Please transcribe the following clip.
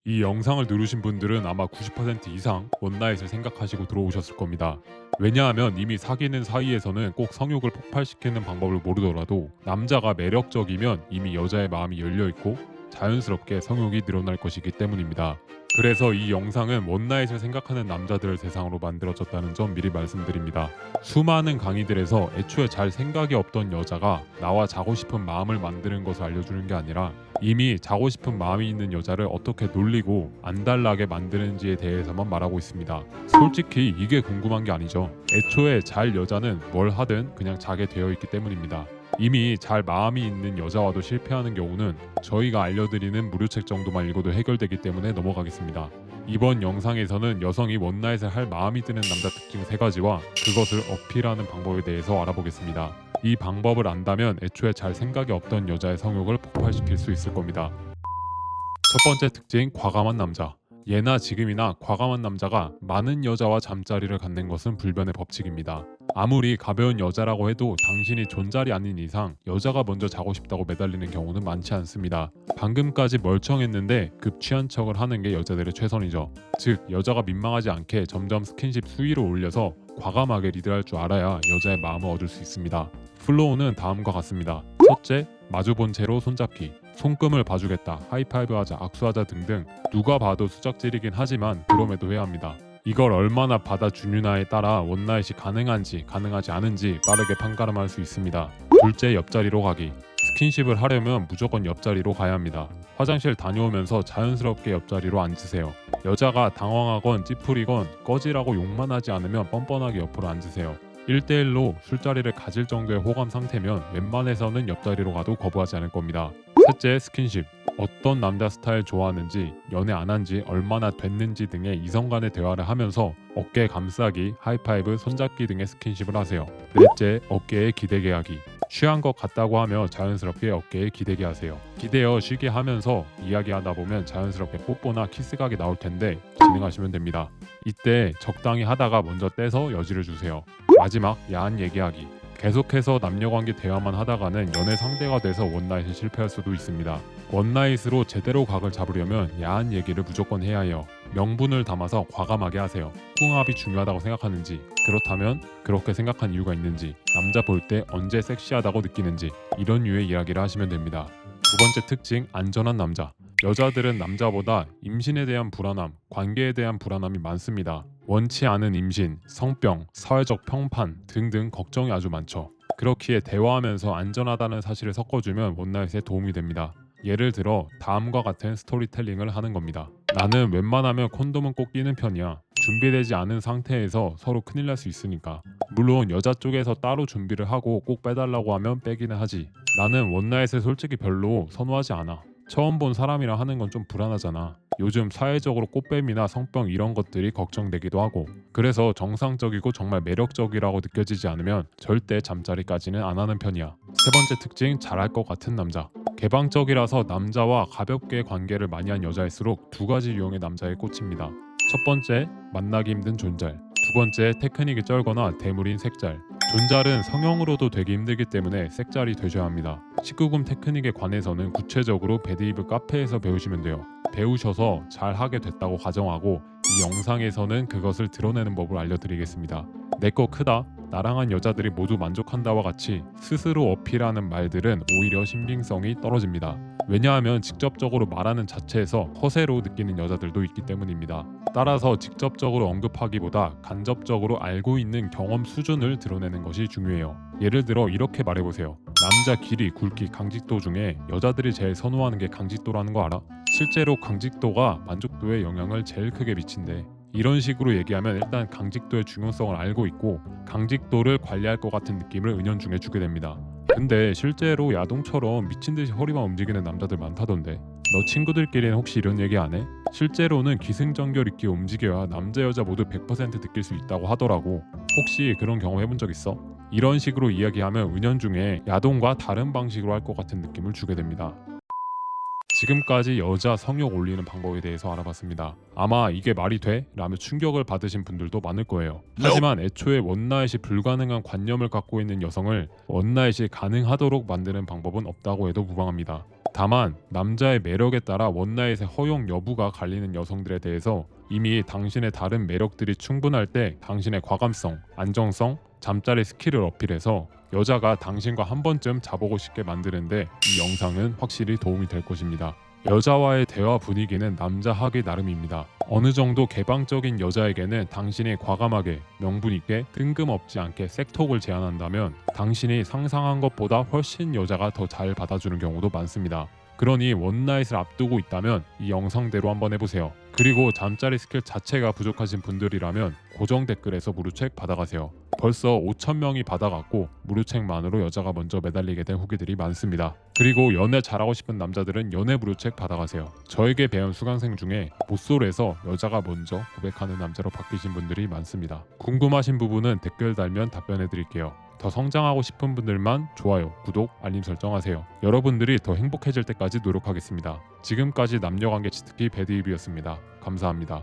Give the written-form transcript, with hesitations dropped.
이 영상을 누르신 분들은 아마 90% 이상 원나잇을 생각하시고 들어오셨을 겁니다. 왜냐하면 이미 사귀는 사이에서는 꼭 성욕을 폭발시키는 방법을 모르더라도 남자가 매력적이면 이미 여자의 마음이 열려있고 자연스럽게 성욕이 늘어날 것이기 때문입니다. 그래서 이 영상은 원나잇을 생각하는 남자들을 대상으로 만들어졌다는 점 미리 말씀드립니다. 수많은 강의들에서 애초에 잘 생각이 없던 여자가 나와 자고 싶은 마음을 만드는 것을 알려주는 게 아니라 이미 자고 싶은 마음이 있는 여자를 어떻게 놀리고 안달나게 만드는지에 대해서만 말하고 있습니다. 솔직히 이게 궁금한 게 아니죠. 애초에 잘 여자는 뭘 하든 그냥 자게 되어 있기 때문입니다. 이미 잘 마음이 있는 여자와도 실패하는 경우는 저희가 알려드리는 무료책 정도만 읽어도 해결되기 때문에 넘어가겠습니다. 이번 영상에서는 여성이 원나잇을 할 마음이 드는 남자 특징 3가지와 그것을 어필하는 방법에 대해서 알아보겠습니다. 이 방법을 안다면 애초에 잘 생각이 없던 여자의 성욕을 폭발시킬 수 있을 겁니다. 첫 번째 특징, 과감한 남자. 예나 지금이나 과감한 남자가 많은 여자와 잠자리를 갖는 것은 불변의 법칙입니다. 아무리 가벼운 여자라고 해도 당신이 존잘이 아닌 이상 여자가 먼저 자고 싶다고 매달리는 경우는 많지 않습니다. 방금까지 멀쩡했는데 급취한 척을 하는 게 여자들의 최선이죠. 즉 여자가 민망하지 않게 점점 스킨십 수위를 올려서 과감하게 리드할 줄 알아야 여자의 마음을 얻을 수 있습니다. 플로우는 다음과 같습니다. 첫째, 마주본 채로 손잡기. 손금을 봐주겠다, 하이파이브 하자, 악수하자 등등 누가 봐도 수작질이긴 하지만 그럼에도 해야 합니다. 이걸 얼마나 받아주느냐에 따라 원나잇이 가능한지 가능하지 않은지 빠르게 판가름할 수 있습니다. 둘째, 옆자리로 가기. 스킨십을 하려면 무조건 옆자리로 가야 합니다. 화장실 다녀오면서 자연스럽게 옆자리로 앉으세요. 여자가 당황하건 찌푸리건 꺼지라고 욕만 하지 않으면 뻔뻔하게 옆으로 앉으세요. 1대1로 술자리를 가질 정도의 호감 상태면 웬만해서는 옆자리로 가도 거부하지 않을 겁니다. 셋째, 스킨십. 어떤 남자 스타일 좋아하는지, 연애 안 한 지 얼마나 됐는지 등의 이성 간의 대화를 하면서 어깨 감싸기, 하이파이브, 손잡기 등의 스킨십을 하세요. 넷째, 어깨에 기대게 하기. 취한 것 같다고 하며 자연스럽게 어깨에 기대게 하세요. 기대어 쉬게 하면서 이야기하다 보면 자연스럽게 뽀뽀나 키스각이 나올 텐데 진행하시면 됩니다. 이때 적당히 하다가 먼저 떼서 여지를 주세요. 마지막, 야한 얘기하기. 계속해서 남녀관계 대화만 하다가는 연애 상대가 돼서 원나잇에 실패할 수도 있습니다. 원나잇으로 제대로 각을 잡으려면 야한 얘기를 무조건 해야 해요. 명분을 담아서 과감하게 하세요. 궁합이 중요하다고 생각하는지, 그렇다면 그렇게 생각한 이유가 있는지, 남자 볼 때 언제 섹시하다고 느끼는지 이런 류의 이야기를 하시면 됩니다. 두 번째 특징, 안전한 남자. 여자들은 남자보다 임신에 대한 불안함, 관계에 대한 불안함이 많습니다. 원치 않은 임신, 성병, 사회적 평판 등등 걱정이 아주 많죠. 그렇기에 대화하면서 안전하다는 사실을 섞어주면 원나잇에 도움이 됩니다. 예를 들어 다음과 같은 스토리텔링을 하는 겁니다. 나는 웬만하면 콘돔은 꼭 끼는 편이야. 준비되지 않은 상태에서 서로 큰일 날 수 있으니까. 물론 여자 쪽에서 따로 준비를 하고 꼭 빼달라고 하면 빼기는 하지. 나는 원나잇을 솔직히 별로 선호하지 않아. 처음 본 사람이랑 하는 건 좀 불안하잖아. 요즘 사회적으로 꽃뱀이나 성병 이런 것들이 걱정되기도 하고, 그래서 정상적이고 정말 매력적이라고 느껴지지 않으면 절대 잠자리까지는 안 하는 편이야. 세 번째 특징, 잘할 것 같은 남자. 개방적이라서 남자와 가볍게 관계를 많이 한 여자일수록 2가지 유형의 남자에 꽂힙니다. 첫 번째, 만나기 힘든 존잘. 두 번째, 테크닉이 쩔거나 대물인 색잘. 존잘은 성형으로도 되기 힘들기 때문에 색잘이 되셔야 합니다. 19금 테크닉에 관해서는 구체적으로 배드이브 카페에서 배우시면 돼요. 배우셔서 잘 하게 됐다고 가정하고 이 영상에서는 그것을 드러내는 법을 알려드리겠습니다. 내 거 크다, 나랑 한 여자들이 모두 만족한다와 같이 스스로 어필하는 말들은 오히려 신빙성이 떨어집니다. 왜냐하면 직접적으로 말하는 자체에서 허세로 느끼는 여자들도 있기 때문입니다. 따라서 직접적으로 언급하기보다 간접적으로 알고 있는 경험 수준을 드러내는 것이 중요해요. 예를 들어 이렇게 말해보세요. 남자 길이, 굵기, 강직도 중에 여자들이 제일 선호하는 게 강직도라는 거 알아? 실제로 강직도가 만족도에 영향을 제일 크게 미친대. 이런 식으로 얘기하면 일단 강직도의 중요성을 알고 있고 강직도를 관리할 것 같은 느낌을 은연중에 주게 됩니다. 근데 실제로 야동처럼 미친듯이 허리만 움직이는 남자들 많다던데, 너 친구들끼리는 혹시 이런 얘기 안 해? 실제로는 기승전결 있게 움직여야 남자 여자 모두 100% 느낄 수 있다고 하더라고. 혹시 그런 경험 해본 적 있어? 이런 식으로 이야기하면 은연중에 야동과 다른 방식으로 할 것 같은 느낌을 주게 됩니다. 지금까지 여자 성욕 올리는 방법에 대해서 알아봤습니다. 아마 이게 말이 돼? 라며 충격을 받으신 분들도 많을 거예요. 하지만 애초에 원나잇이 불가능한 관념을 갖고 있는 여성을 원나잇이 가능하도록 만드는 방법은 없다고 해도 무방합니다. 다만 남자의 매력에 따라 원나잇의 허용 여부가 갈리는 여성들에 대해서 이미 당신의 다른 매력들이 충분할 때 당신의 과감성, 안정성, 잠자리 스킬을 어필해서 여자가 당신과 한 번쯤 자보고 싶게 만드는데 이 영상은 확실히 도움이 될 것입니다. 여자와의 대화 분위기는 남자 하기 나름입니다. 어느 정도 개방적인 여자에게는 당신이 과감하게 명분 있게 뜬금없지 않게 섹톡을 제안한다면 당신이 상상한 것보다 훨씬 여자가 더 잘 받아주는 경우도 많습니다. 그러니 원나잇을 앞두고 있다면 이 영상대로 한번 해보세요. 그리고 잠자리 스킬 자체가 부족하신 분들이라면 고정 댓글에서 무료책 받아가세요. 벌써 5,000명이 받아갔고 무료책만으로 여자가 먼저 매달리게 된 후기들이 많습니다. 그리고 연애 잘하고 싶은 남자들은 연애 무료책 받아가세요. 저에게 배운 수강생 중에 모쏠에서 여자가 먼저 고백하는 남자로 바뀌신 분들이 많습니다. 궁금하신 부분은 댓글 달면 답변해드릴게요. 더 성장하고 싶은 분들만 좋아요, 구독, 알림 설정하세요. 여러분들이 더 행복해질 때까지 노력하겠습니다. 지금까지 남녀관계 치트키 배드입이었습니다. 감사합니다.